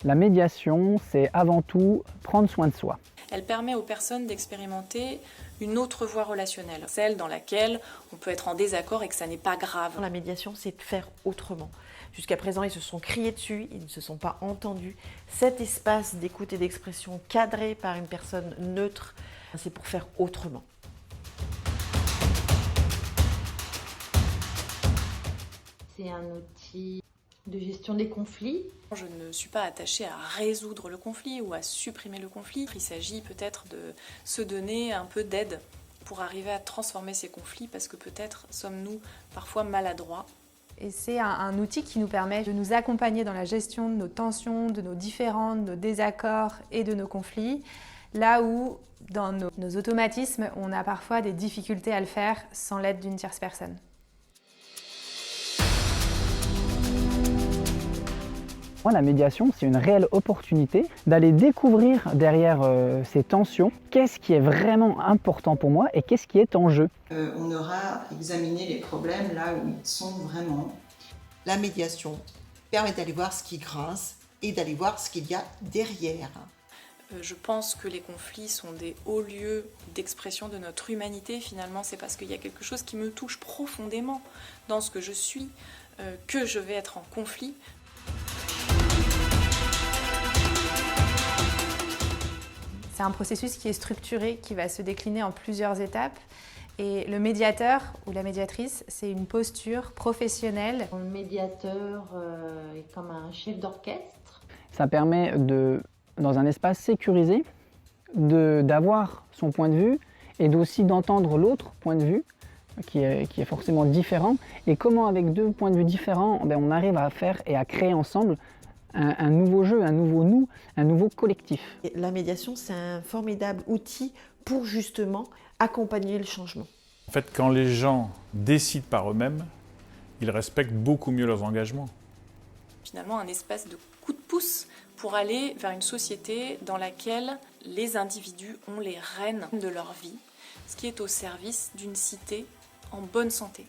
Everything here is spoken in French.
La médiation, c'est avant tout prendre soin de soi. Elle permet aux personnes d'expérimenter une autre voie relationnelle, celle dans laquelle on peut être en désaccord et que ça n'est pas grave. La médiation, c'est de faire autrement. Jusqu'à présent, ils se sont criés dessus, ils ne se sont pas entendus. Cet espace d'écoute et d'expression cadré par une personne neutre, c'est pour faire autrement. C'est un outil de gestion des conflits. Je ne suis pas attachée à résoudre le conflit ou à supprimer le conflit. Il s'agit peut-être de se donner un peu d'aide pour arriver à transformer ces conflits parce que peut-être sommes-nous parfois maladroits. Et c'est un outil qui nous permet de nous accompagner dans la gestion de nos tensions, de nos différends, de nos désaccords et de nos conflits, là où dans nos automatismes, on a parfois des difficultés à le faire sans l'aide d'une tierce personne. Moi, la médiation, c'est une réelle opportunité d'aller découvrir derrière ces tensions qu'est-ce qui est vraiment important pour moi et qu'est-ce qui est en jeu. On aura examiné les problèmes là où ils sont vraiment. La médiation permet d'aller voir ce qui grince et d'aller voir ce qu'il y a derrière. Je pense que les conflits sont des hauts lieux d'expression de notre humanité. Finalement, c'est parce qu'il y a quelque chose qui me touche profondément dans ce que je suis que je vais être en conflit. C'est un processus qui est structuré, qui va se décliner en plusieurs étapes. Et le médiateur ou la médiatrice, c'est une posture professionnelle. Le médiateur est comme un chef d'orchestre. Ça permet, dans un espace sécurisé, d'avoir son point de vue et aussi d'entendre l'autre point de vue qui est forcément différent. Et comment avec deux points de vue différents, on arrive à faire et à créer ensemble un nouveau jeu, un nouveau nous, un nouveau collectif. La médiation, c'est un formidable outil pour justement accompagner le changement. En fait, quand les gens décident par eux-mêmes, ils respectent beaucoup mieux leurs engagements. Finalement, un espèce de coup de pouce pour aller vers une société dans laquelle les individus ont les rênes de leur vie, ce qui est au service d'une cité en bonne santé.